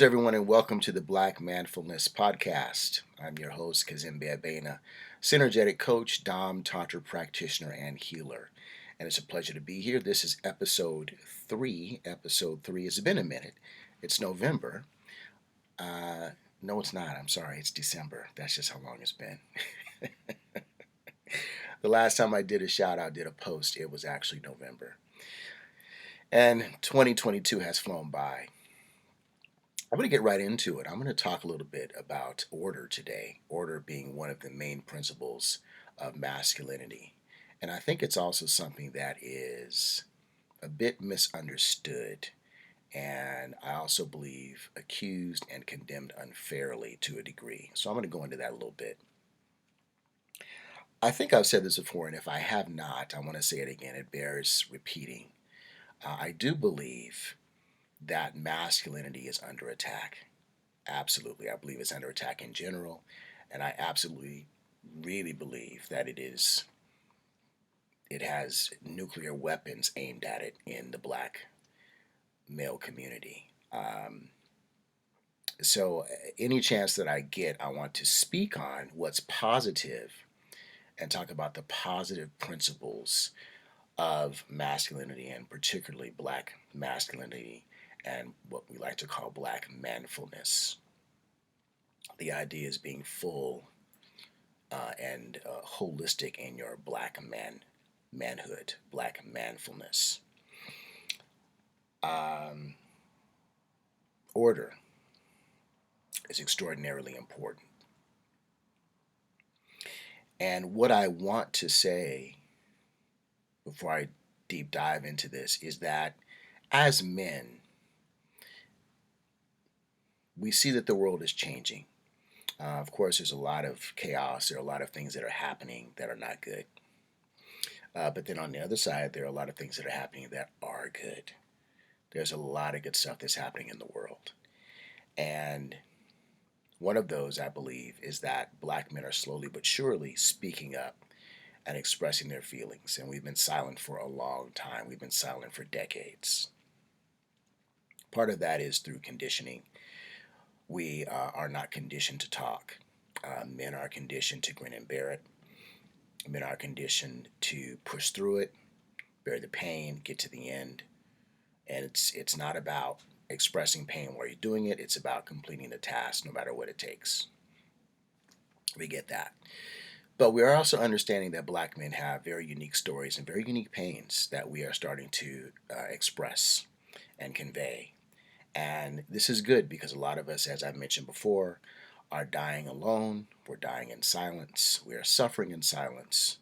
Everyone, and welcome to the Black ManFullness Podcast. I'm your host, Cazembe Abena, synergetic coach, Dom, Tantra practitioner, and healer. And it's a pleasure to be here. This is episode 3. Episode 3. It's been a minute. It's November. Uh, no, it's not. I'm sorry. It's December. That's just how long it's been. The last time I did a shout out, did a post, it was actually November. And 2022 has flown by. I'm going to get right into it. I'm going to talk a little bit about order today, order being one of the main principles of masculinity. And I think it's also something that is a bit misunderstood, and I also believe accused and condemned unfairly to a degree. So I'm going to go into that a little bit. I think I've said this before, and if I have not, I want to say it again. It bears repeating. I do believe that masculinity is under attack. Absolutely. I believe it's under attack in general. And I absolutely really believe that it has nuclear weapons aimed at it in the black male community. So any chance that I get, I want to speak on what's positive and talk about the positive principles of masculinity, and particularly black masculinity and what we like to call black manfulness. The idea is being full and holistic in your black manhood, black manfulness. Um, Order is extraordinarily important. And what I want to say before I deep dive into this is that as men, we see that the world is changing. Of course, there's a lot of chaos. There are a lot of things that are happening that are not good. But then on the other side, there are a lot of things that are happening that are good. There's a lot of good stuff that's happening in the world. And one of those, I believe, is that black men are slowly but surely speaking up and expressing their feelings. And we've been silent for a long time. We've been silent for decades. Part of that is through conditioning. We are not conditioned to talk. Men are conditioned to grin and bear it. Men are conditioned to push through it, bear the pain, get to the end. And it's not about expressing pain while you're doing it. It's about completing the task no matter what it takes. We get that. But we are also understanding that black men have very unique stories and very unique pains that we are starting to express and convey. And this is good because a lot of us, as I mentioned before, are dying alone. We're dying in silence. We are suffering in silence,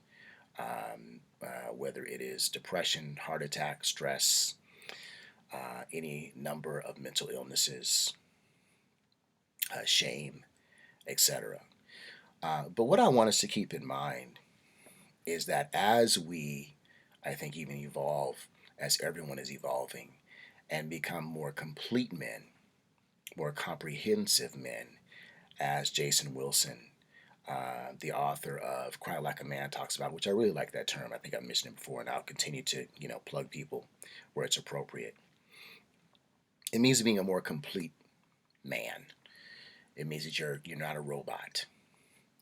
whether it is depression, heart attack, stress, any number of mental illnesses, shame, etc. But what I want us to keep in mind is that as we, I think, even evolve, as everyone is evolving, and become more complete men, more comprehensive men, as Jason Wilson, the author of Cry Like a Man, talks about, which I really like that term. I think I've mentioned it before, and I'll continue to, plug people where it's appropriate. It means being a more complete man. It means that you're not a robot.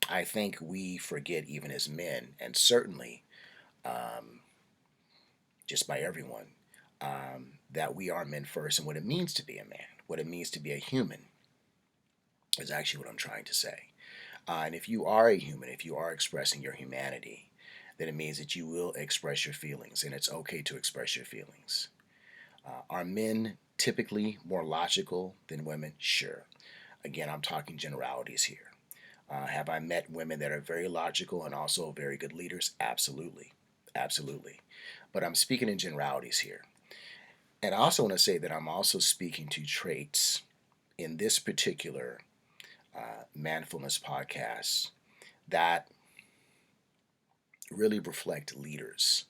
I think we forget, even as men, and certainly um, just by everyone, that we are men first, and what it means to be a man, what it means to be a human, is actually what I'm trying to say. And if you are a human, if you are expressing your humanity, then it means that you will express your feelings, and it's okay to express your feelings. Are men typically more logical than women? Sure. Again, I'm talking generalities here. Have I met women that are very logical and also very good leaders? Absolutely. Absolutely. But I'm speaking in generalities here. And I also want to say that I'm also speaking to traits in this particular ManFullness podcast that really reflect leaders.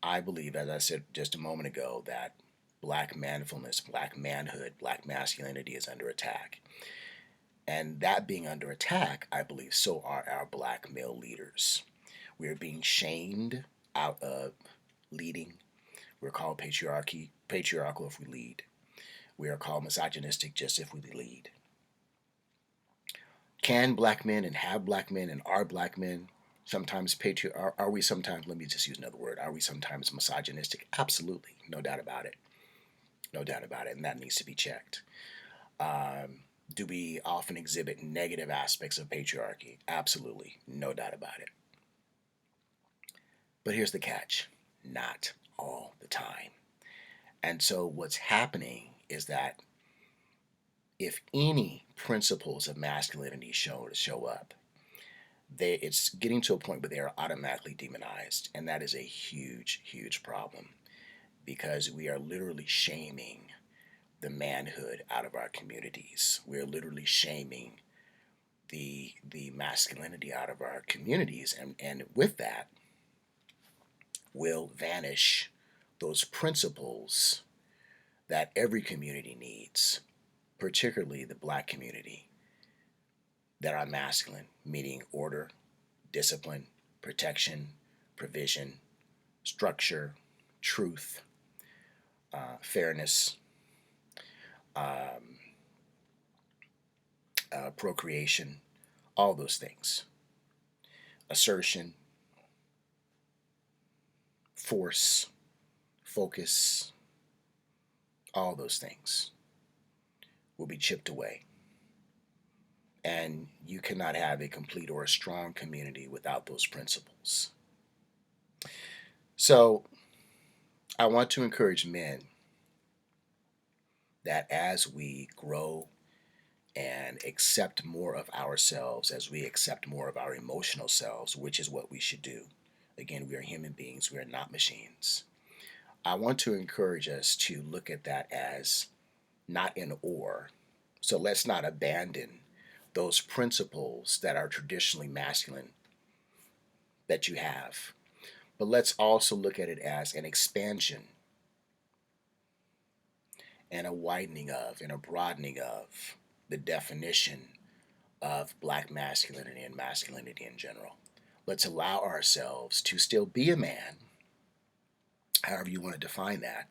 I believe, as I said just a moment ago, that black manfulness, black manhood, black masculinity is under attack. And that being under attack, I believe so are our black male leaders. We are being shamed out of leading. We're called patriarchal if we lead. We are called misogynistic just if we lead. Can black men and have black men and are black men sometimes are we sometimes, let me just use another word, are we sometimes misogynistic? Absolutely, no doubt about it. No doubt about it, and that needs to be checked. Do we often exhibit negative aspects of patriarchy? Absolutely, no doubt about it. But here's the catch: not all the time. And so what's happening is that if any principles of masculinity show up, it's getting to a point where they are automatically demonized, and that is a huge, huge problem because we are literally shaming the manhood out of our communities. We are literally shaming the masculinity out of our communities, and with that will vanish those principles that every community needs, particularly the black community, that are masculine, meaning order, discipline, protection, provision, structure, truth, fairness, um, procreation, all those things, assertion, force, focus, all those things will be chipped away. And you cannot have a complete or a strong community without those principles. So I want to encourage men that as we grow and accept more of ourselves, as we accept more of our emotional selves, which is what we should do. Again, we are human beings, we are not machines. I want to encourage us to look at that as not an or. So let's not abandon those principles that are traditionally masculine that you have. But let's also look at it as an expansion and a widening of and a broadening of the definition of black masculinity and masculinity in general. Let's allow ourselves to still be a man, however you want to define that.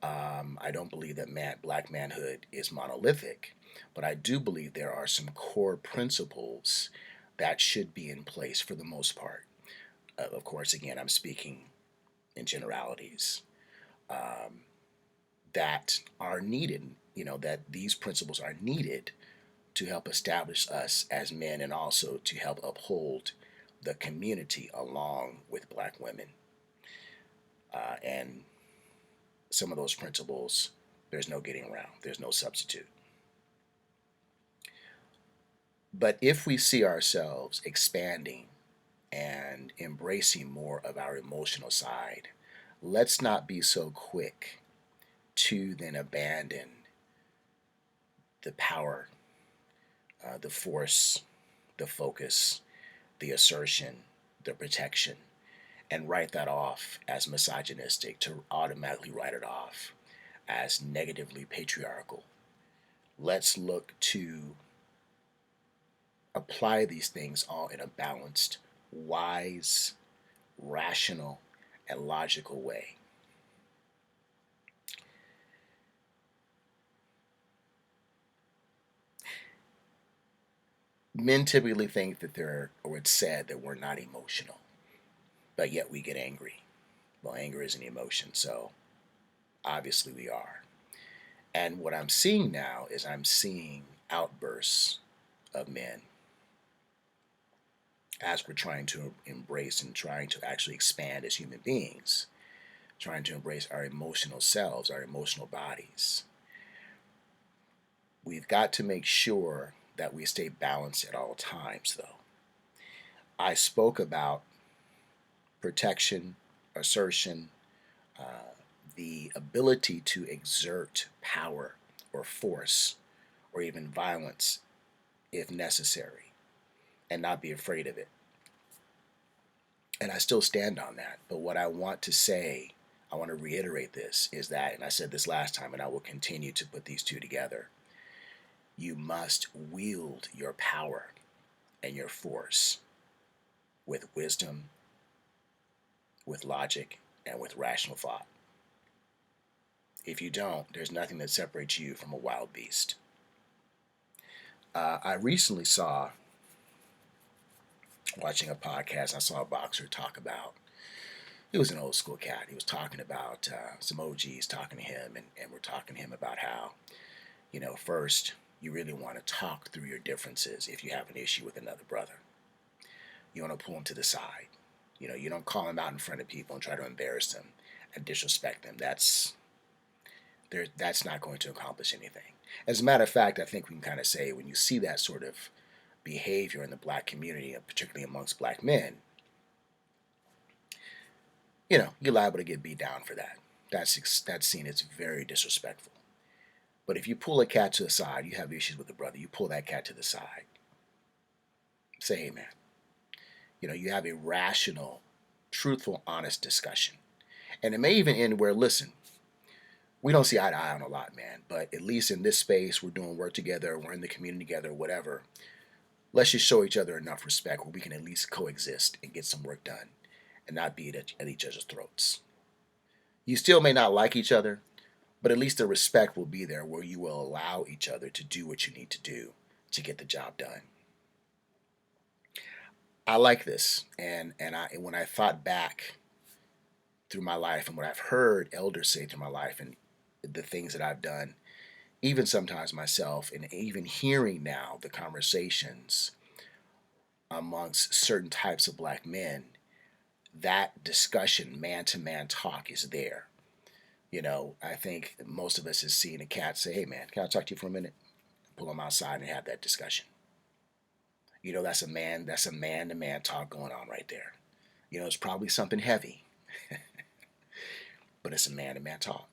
I don't believe that black manhood is monolithic, but I do believe there are some core principles that should be in place for the most part. Of course, again, I'm speaking in generalities that are needed, that these principles are needed to help establish us as men and also to help uphold the community along with black women. And some of those principles, there's no getting around, there's no substitute. But if we see ourselves expanding and embracing more of our emotional side, let's not be so quick to then abandon the power, the force, the focus, the assertion, the protection, and write that off as misogynistic, to automatically write it off as negatively patriarchal. Let's look to apply these things all in a balanced, wise, rational, and logical way. Men typically think that or it's said that we're not emotional, but yet we get angry. Well, anger is an emotion, so obviously we are. And what I'm seeing now is I'm seeing outbursts of men as we're trying to embrace and trying to actually expand as human beings, trying to embrace our emotional selves, our emotional bodies. We've got to make sure that we stay balanced at all times, though. I spoke about protection, assertion, the ability to exert power or force or even violence if necessary and not be afraid of it. And I still stand on that. But what I want to say, I want to reiterate this, is that, and I said this last time, and I will continue to put these two together, you must wield your power and your force with wisdom, with logic, and with rational thought. If you don't, there's nothing that separates you from a wild beast. I recently saw, watching a podcast, I saw a boxer talk about, he was an old school cat. He was talking about some OGs talking to him, and we're talking to him about how, first, you really want to talk through your differences if you have an issue with another brother. You want to pull him to the side. You don't call him out in front of people and try to embarrass them and disrespect them. That's not going to accomplish anything. As a matter of fact, I think we can kind of say when you see that sort of behavior in the black community, and particularly amongst black men, you're liable to get beat down for that. That's seen as very disrespectful. But if you pull a cat to the side, you have issues with a brother, you pull that cat to the side. Say, hey man, you have a rational, truthful, honest discussion. And it may even end where, listen, we don't see eye to eye on a lot, man, but at least in this space, we're doing work together, we're in the community together, whatever. Let's just show each other enough respect where we can at least coexist and get some work done and not be at each other's throats. You still may not like each other, but at least the respect will be there where you will allow each other to do what you need to do to get the job done. I like this, and when I thought back through my life and what I've heard elders say through my life and the things that I've done, even sometimes myself, and even hearing now the conversations amongst certain types of black men, that discussion, man-to-man talk is there. I think most of us has seen a cat say, hey man, can I talk to you for a minute? Pull him outside and have that discussion. That's a man-to-man talk going on right there. It's probably something heavy, but it's a man-to-man talk.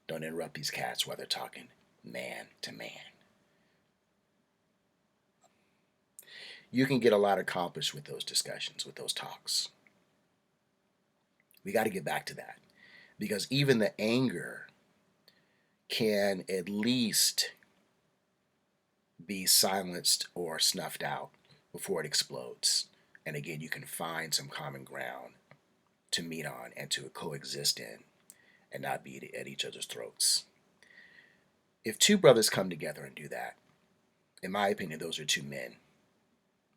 Don't interrupt these cats while they're talking man to man. You can get a lot accomplished with those discussions, with those talks. We got to get back to that, because even the anger can at least be silenced or snuffed out before it explodes. And again, you can find some common ground to meet on and to coexist in and not be at each other's throats. If two brothers come together and do that, in my opinion, those are two men,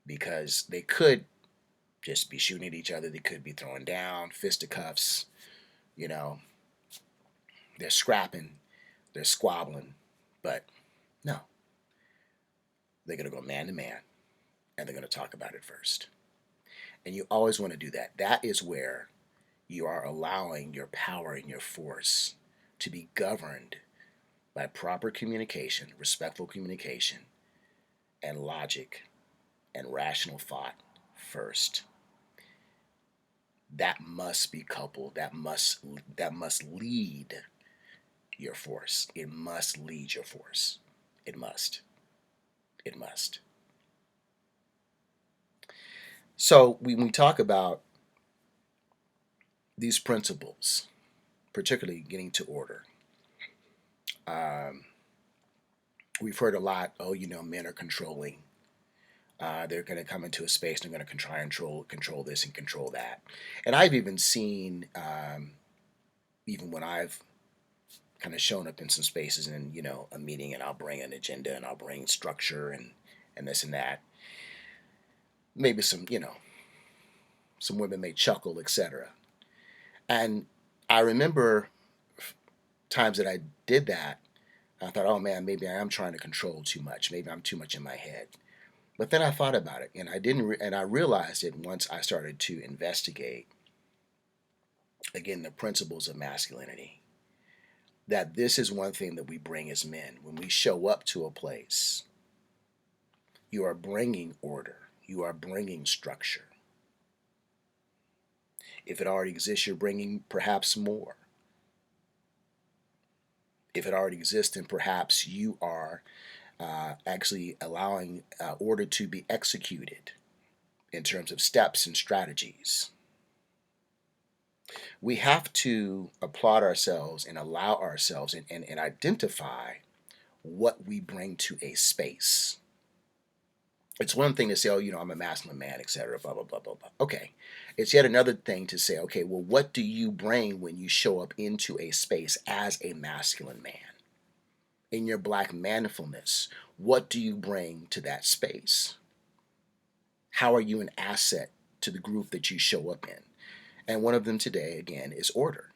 because they could just be shooting at each other. They could be throwing down fisticuffs. They're scrapping, they're squabbling, but no. They're going to go man to man, and they're going to talk about it first. And you always want to do that. That is where you are allowing your power and your force to be governed by proper communication, respectful communication, and logic and rational thought first. That must be coupled. That must lead your force. It must lead your force. It must. It must. So when we talk about these principles, particularly getting to order, we've heard a lot, men are controlling. They're going to come into a space and they're going to try and control this and control that. And I've even seen, even when I've kind of shown up in some spaces and, a meeting, and I'll bring an agenda and I'll bring structure and this and that. Maybe some women may chuckle, etc. And I remember times that I did that. I thought, oh man, maybe I am trying to control too much. Maybe I'm too much in my head. But then I thought about it, and I realized it once I started to investigate, again, the principles of masculinity, that this is one thing that we bring as men. When we show up to a place, you are bringing order. You are bringing structure. If it already exists, you're bringing perhaps more. If it already exists, then perhaps you are actually allowing order to be executed in terms of steps and strategies. We have to applaud ourselves and allow ourselves and identify what we bring to a space. It's one thing to say, oh, I'm a masculine man, etc., blah, blah, blah, blah, blah. Okay. It's yet another thing to say, okay, well, what do you bring when you show up into a space as a masculine man? In your Black manfulness, what do you bring to that space? How are you an asset to the group that you show up in? And one of them today, again, is order.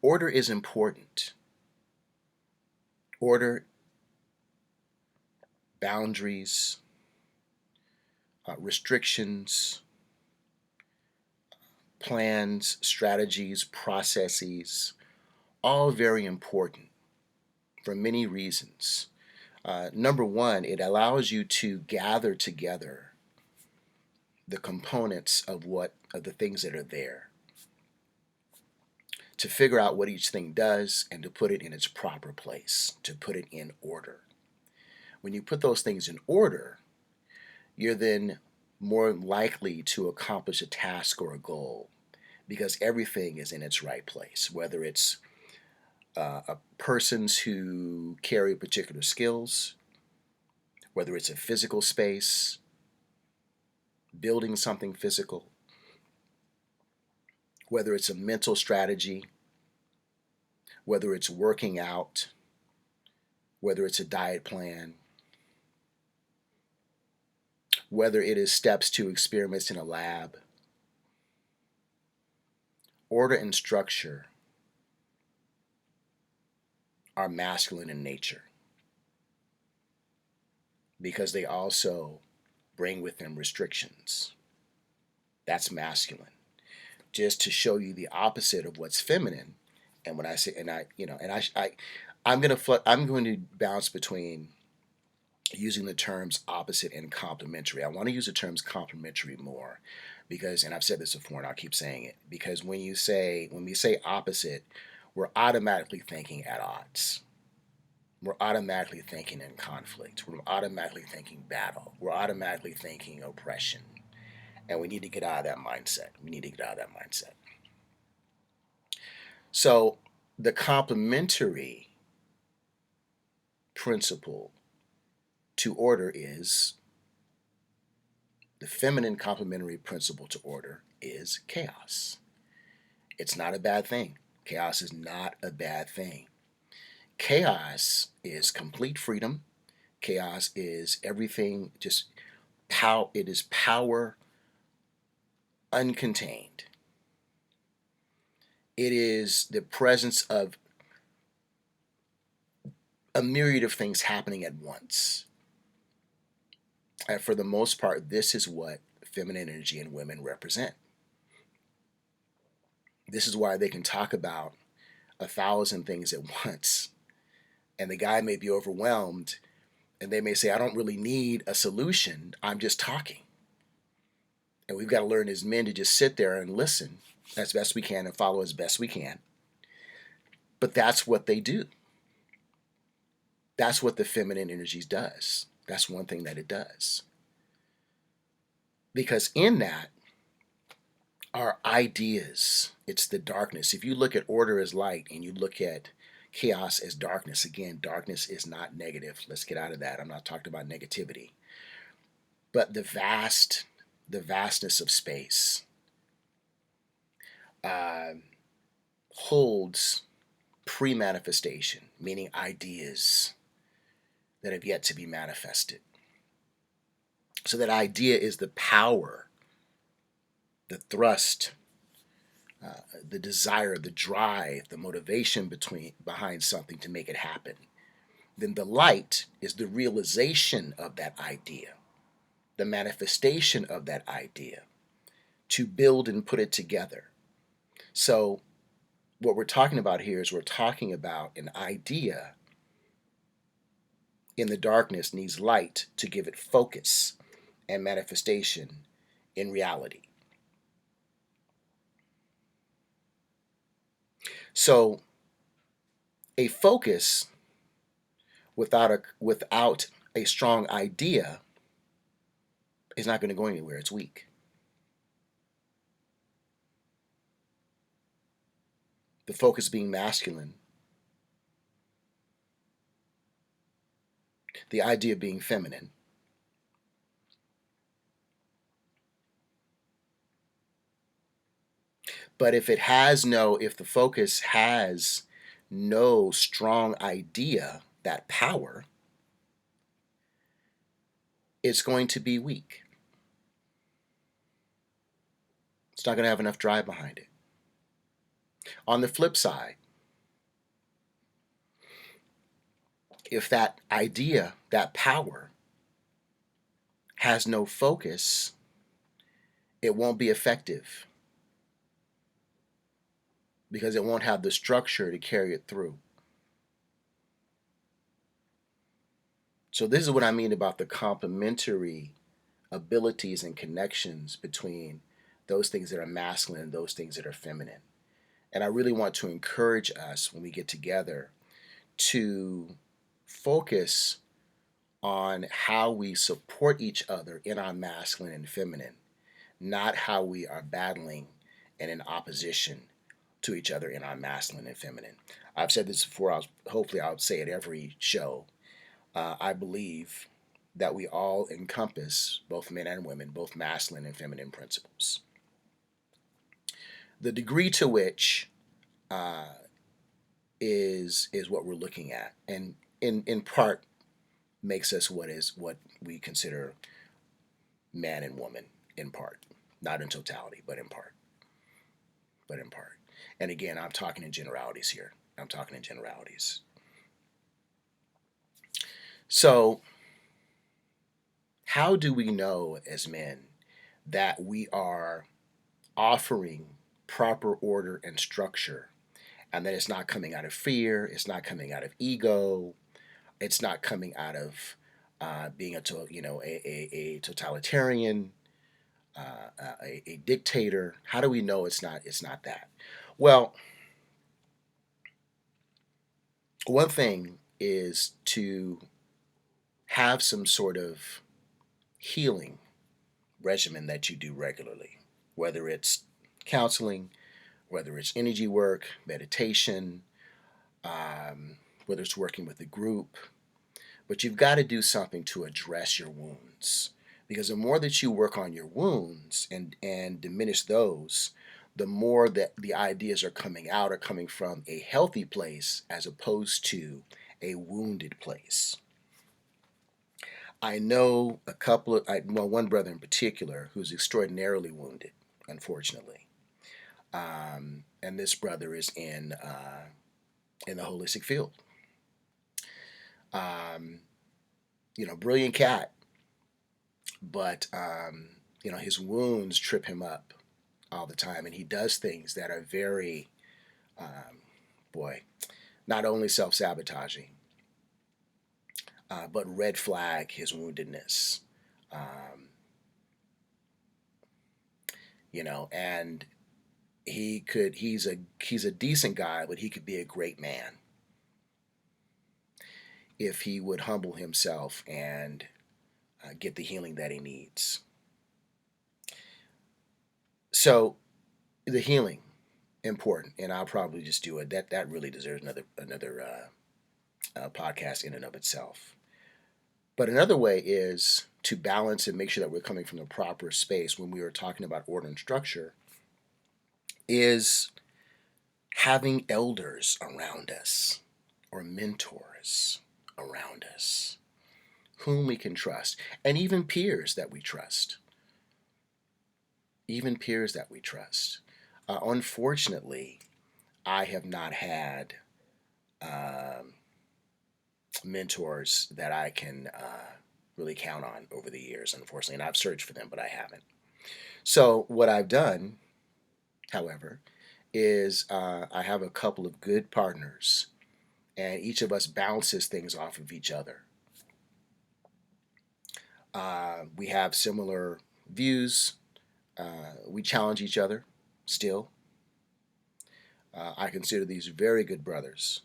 Order is important. Order, boundaries, restrictions, plans, strategies, processes, all very important for many reasons. Number one, it allows you to gather together the components of the things that are there, to figure out what each thing does and to put it in its proper place, to put it in order. When you put those things in order, you're then more likely to accomplish a task or a goal because everything is in its right place, whether it's persons who carry particular skills, whether it's a physical space, building something physical, whether it's a mental strategy, whether it's working out, whether it's a diet plan, whether it is steps to experiments in a lab. Order and structure are masculine in nature because they also bring with them restrictions. That's masculine. Just to show you the opposite of what's feminine. And when I say, I'm going to bounce between using the terms opposite and complementary. I want to use the terms complementary more because, and I've said this before and I'll keep saying it, because when we say opposite, we're automatically thinking at odds. We're automatically thinking in conflict. We're automatically thinking battle. We're automatically thinking oppression. And we need to get out of that mindset. So the complementary principle to order is, the feminine complementary principle to order is chaos. It's not a bad thing. Chaos is not a bad thing. Chaos is complete freedom. Chaos is everything, just power. It is power uncontained. It is the presence of a myriad of things happening at once. And for the most part, this is what feminine energy and women represent. This is why they can talk about 1,000 things at once. And the guy may be overwhelmed and they may say, I don't really need a solution. I'm just talking. And we've got to learn as men to just sit there and listen as best we can and follow as best we can. But that's what they do. That's what the feminine energies does. That's one thing that it does. Because in that are ideas. It's the darkness. If you look at order as light and you look at chaos as darkness, again, darkness is not negative. Let's get out of that. I'm not talking about negativity. But the vastness of space holds pre-manifestation, meaning ideas that have yet to be manifested. So that idea is the power, the thrust, the desire, the drive, the motivation behind something to make it happen. Then the light is the realization of that idea, the manifestation of that idea, to build and put it together. So what we're talking about here is we're talking about an idea in the darkness needs light to give it focus and manifestation in reality. So a focus without a strong idea is not going to go anywhere. It's weak. The focus being masculine. the idea of being feminine. But if the focus has no strong idea, that power, it's going to be weak. It's not going to have enough drive behind it. On the flip side, if that idea, that power, has no focus, it won't be effective because it won't have the structure to carry it through. So this is what I mean about the complementary abilities and connections between those things that are masculine and those things that are feminine. And I really want to encourage us when we get together to focus on how we support each other in our masculine and feminine, not how we are battling and in opposition to each other in our masculine and feminine. I've said this before, hopefully I'll say it every show. I believe that we all encompass, both men and women, both masculine and feminine principles. The degree to which is what we're looking at, and in part makes us what we consider man and woman, in part, not in totality, but in part. And again, I'm talking in generalities here. So, how do we know as men that we are offering proper order and structure, and that it's not coming out of fear, it's not coming out of ego, it's not coming out of being a totalitarian, a dictator? How do we know it's not that? Well, one thing is to have some sort of healing regimen that you do regularly, whether it's counseling, whether it's energy work, meditation, whether it's working with a group. But you've got to do something to address your wounds. Because the more that you work on your wounds and diminish those, the more that the ideas are coming from a healthy place as opposed to a wounded place. I know one brother in particular who's extraordinarily wounded, unfortunately. And this brother is in the holistic field. Brilliant cat, but his wounds trip him up all the time, and he does things that are very, not only self-sabotaging, but red flag his woundedness. And he's a decent guy, but he could be a great man if he would humble himself and get the healing that he needs. So the healing, important, and I'll probably just do it. That really deserves another podcast in and of itself. But another way is to balance and make sure that we're coming from the proper space when we are talking about order and structure, is having elders around us or mentors around us whom we can trust, and even peers that we trust. Unfortunately, I have not had mentors that I can really count on over the years, unfortunately, and I've searched for them, but I haven't. So what I've done, however, is I have a couple of good partners, and each of us bounces things off of each other. We have similar views. We challenge each other still. I consider these very good brothers,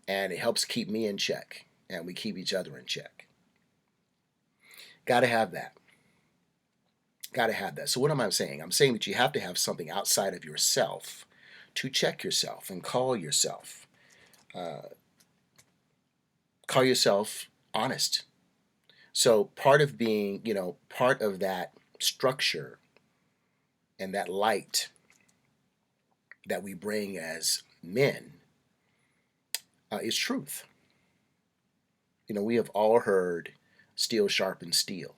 and it helps keep me in check, and we keep each other in check. Got to have that. So what am I saying? I'm saying that you have to have something outside of yourself to check yourself and call yourself honest. So part of being, part of that structure and that light that we bring as men is truth. We have all heard steel sharpens steel.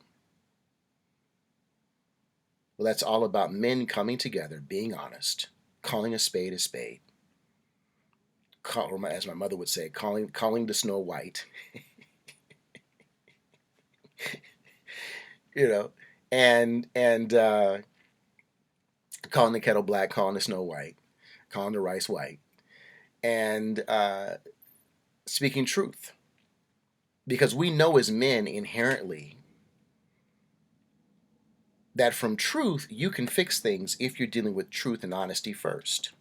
Well, that's all about men coming together, being honest, calling a spade, or as my mother would say, calling the snow white, you know, and calling the kettle black, calling the snow white, calling the rice white, and speaking truth. Because we know as men inherently that from truth you can fix things if you're dealing with truth and honesty first.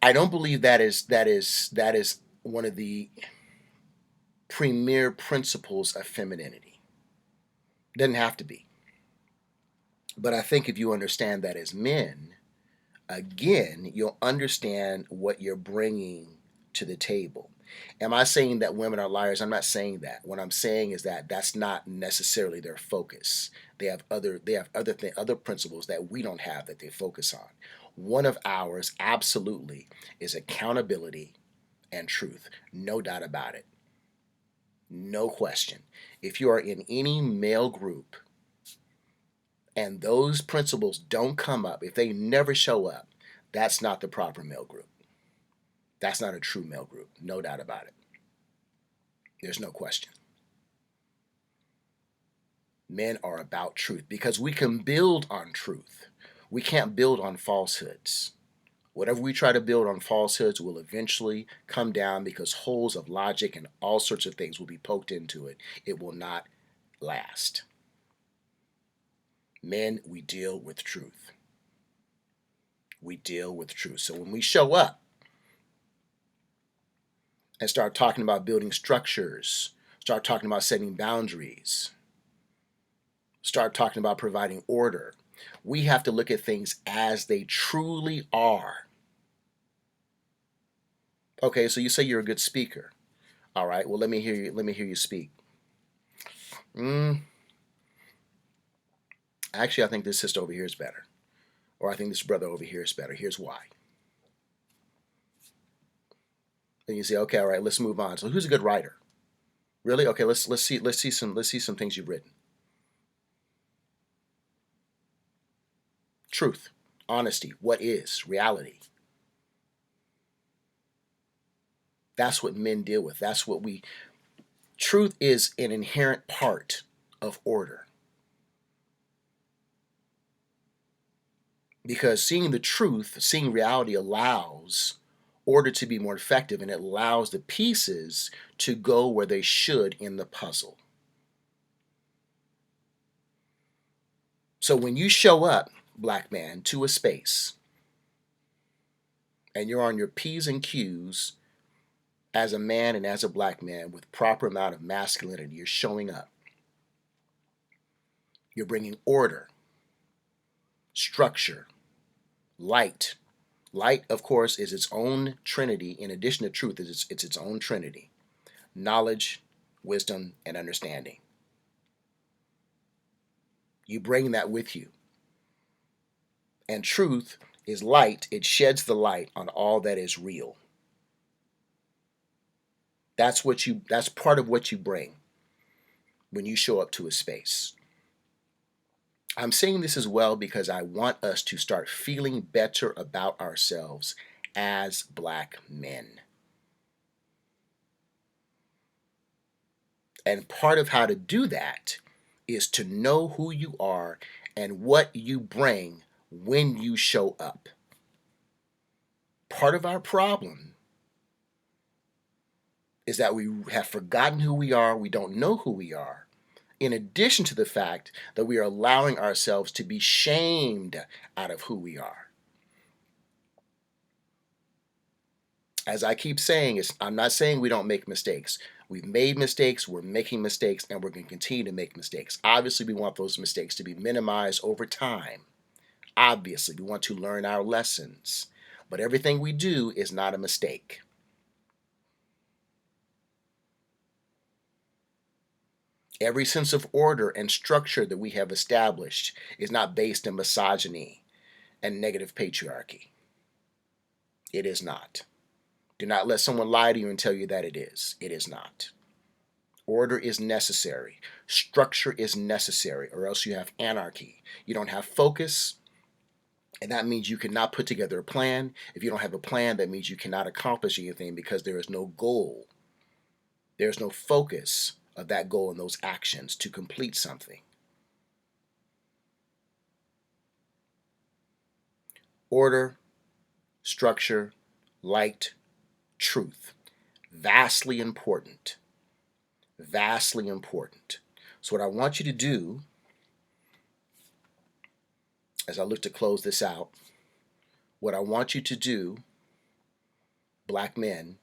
I don't believe that is one of the premier principles of femininity. Doesn't have to be. But I think if you understand that as men, again, you'll understand what you're bringing to the table. Am I saying that women are liars? I'm not saying that. What I'm saying is that that's not necessarily their focus. They have other principles that we don't have that they focus on. One of ours absolutely is accountability and truth. No doubt about it. No question. If you are in any male group and those principles don't come up, if they never show up, that's not the proper male group. That's not a true male group. No doubt about it. There's no question. Men are about truth because we can build on truth. We can't build on falsehoods. Whatever we try to build on falsehoods will eventually come down because holes of logic and all sorts of things will be poked into it. It will not last. Men, we deal with truth. We deal with truth. So when we show up and start talking about building structures, start talking about setting boundaries, start talking about providing order, we have to look at things as they truly are. Okay, so you say you're a good speaker. All right, well, let me hear you speak. Actually, I think this sister over here is better. Or I think this brother over here is better. Here's why. Then you say, okay, all right, let's move on. So who's a good writer? Really? Okay, let's see some things you've written. Truth, honesty, what is, reality. That's what men deal with. Truth is an inherent part of order. Because seeing the truth, seeing reality allows order to be more effective, and it allows the pieces to go where they should in the puzzle. So when you show up, black man, to a space, and you're on your P's and Q's as a man and as a black man with proper amount of masculinity, you're showing up. You're bringing order, structure, light. Light, of course, is its own trinity. In addition to truth, it's its own trinity. Knowledge, wisdom, and understanding. You bring that with you. And truth is light. It sheds the light on all that is real. That's part of what you bring when you show up to a space. I'm saying this as well because I want us to start feeling better about ourselves as black men. And part of how to do that is to know who you are and what you bring when you show up. Part of our problem is that we have forgotten who we are, we don't know who we are, in addition to the fact that we are allowing ourselves to be shamed out of who we are. As I keep saying, I'm not saying we don't make mistakes. We've made mistakes, we're making mistakes, and we're going to continue to make mistakes. Obviously, we want those mistakes to be minimized over time. Obviously, we want to learn our lessons. But everything we do is not a mistake. Every sense of order and structure that we have established is not based in misogyny and negative patriarchy. It is not. Do not let someone lie to you and tell you that it is. It is not. Order is necessary. Structure is necessary, or else you have anarchy. You don't have focus, and that means you cannot put together a plan. If you don't have a plan, that means you cannot accomplish anything because there is no goal. There's no focus of that goal and those actions to complete something. Order, structure, light, truth. Vastly important. Vastly important. So what I want you to do, as I look to close this out, what I want you to do, black men,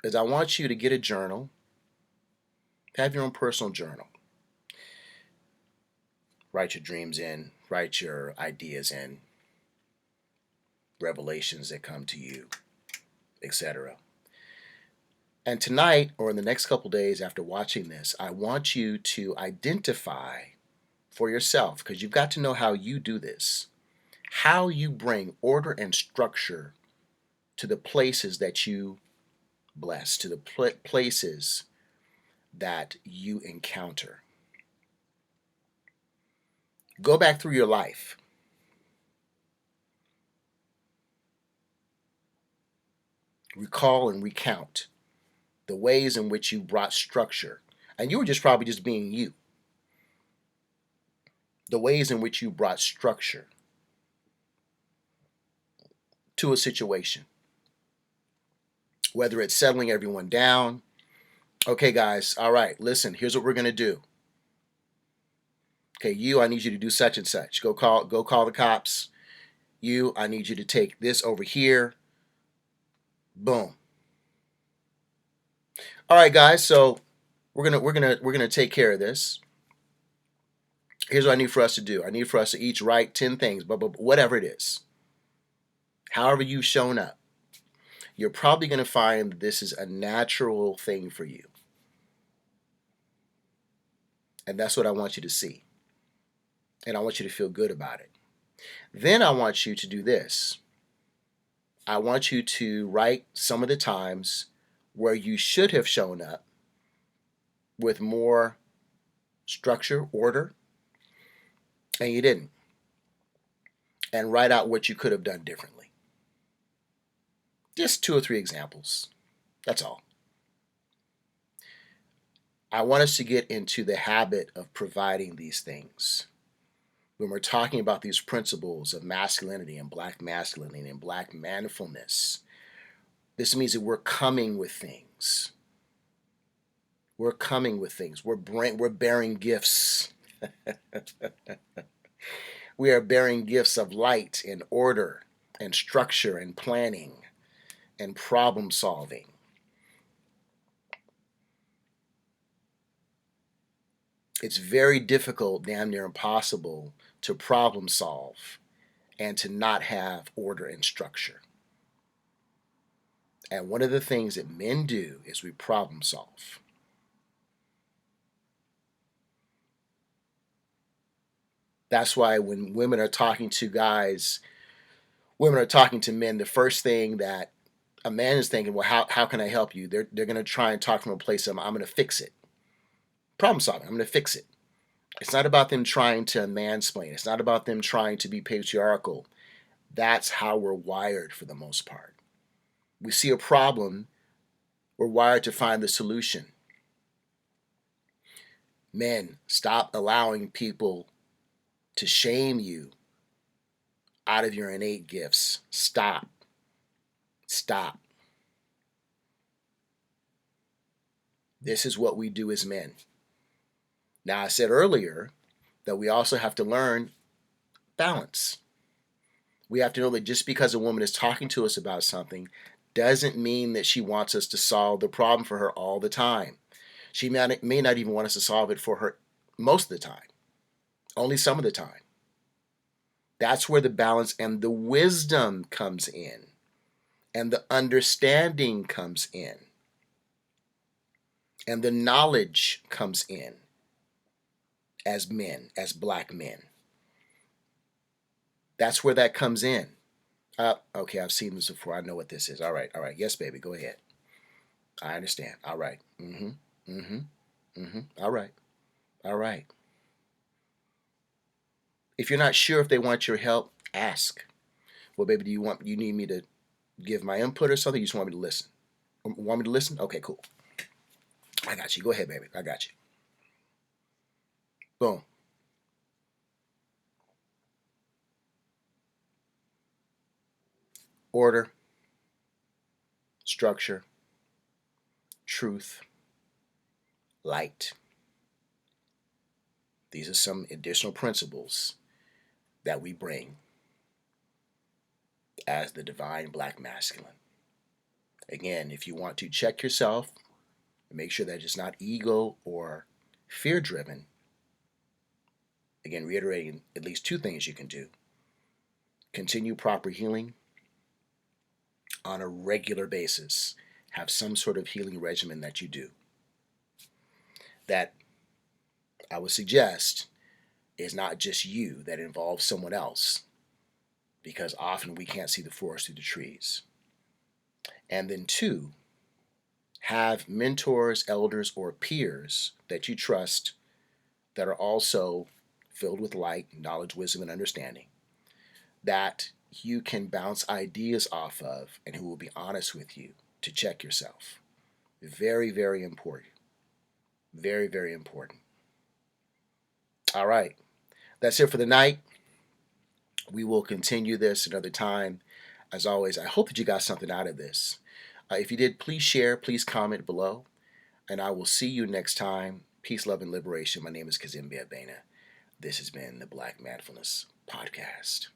is I want you to get a journal. Have your own personal journal. Write your dreams in, write your ideas in, revelations that come to you, etc. And tonight, or in the next couple days after watching this, I want you to identify for yourself, because you've got to know how you do this, how you bring order and structure to the places that you bless, to the places that you encounter. Go back through your life. Recall and recount the ways in which you brought structure. And you were just probably just being you. The ways in which you brought structure to a situation. Whether it's settling everyone down. Okay, guys, all right, listen, here's what we're going to do. Okay, you, I need you to do such and such. Go call the cops. You, I need you to take this over here. Boom. All right, guys, so we're gonna take care of this. Here's what I need for us to do. I need for us to each write 10 things, but whatever it is. However you've shown up, you're probably going to find that this is a natural thing for you. And that's what I want you to see. And I want you to feel good about it. Then I want you to do this. I want you to write some of the times where you should have shown up with more structure, order, and you didn't. And write out what you could have done differently. Just 2 or 3 examples. That's all. I want us to get into the habit of providing these things. When we're talking about these principles of masculinity and black masculinity and black manfulness, this means that we're coming with things. We're coming with things. We're bearing gifts. We are bearing gifts of light and order and structure and planning and problem solving. It's very difficult, damn near impossible, to problem solve and to not have order and structure. And one of the things that men do is we problem solve. That's why when women are talking to guys, women are talking to men, the first thing that a man is thinking, well, how can I help you? They're going to try and talk from a place of, I'm going to fix it. Problem solving, I'm going to fix it. It's not about them trying to mansplain. It's not about them trying to be patriarchal. That's how we're wired for the most part. We see a problem, we're wired to find the solution. Men, stop allowing people to shame you out of your innate gifts. Stop. Stop. This is what we do as men. Now, I said earlier that we also have to learn balance. We have to know that just because a woman is talking to us about something doesn't mean that she wants us to solve the problem for her all the time. She may not even want us to solve it for her most of the time, only some of the time. That's where the balance and the wisdom comes in. and the understanding comes in, and the knowledge comes in as men, as black men. That's where that comes in. Okay, I've seen this before. I know what this is. All right, all right. Yes, baby, go ahead. I understand. All right. Mm-hmm. Mm-hmm. Mm-hmm. All right. All right. If you're not sure if they want your help, ask. Well, baby, you need me to give my input or something? You just want me to listen? Want me to listen? Okay, cool. I got you. Go ahead, baby. I got you. Boom. Order, structure, truth, light. These are some additional principles that we bring as the divine black masculine. Again, if you want to check yourself, make sure that it's not ego or fear driven. Again, reiterating at least two things you can do. Continue proper healing on a regular basis. Have some sort of healing regimen that you do. That I would suggest is not just you, that involves someone else, because often we can't see the forest through the trees. And then two, have mentors, elders, or peers that you trust that are also filled with light, knowledge, wisdom, and understanding that you can bounce ideas off of and who will be honest with you to check yourself. Very, very important. Very, very important. All right. That's it for the night. We will continue this another time. As always, I hope that you got something out of this. If you did, please share, please comment below, and I will see you next time. Peace, love, and liberation. My name is Cazembe Abena. This has been the Black ManFullness Podcast.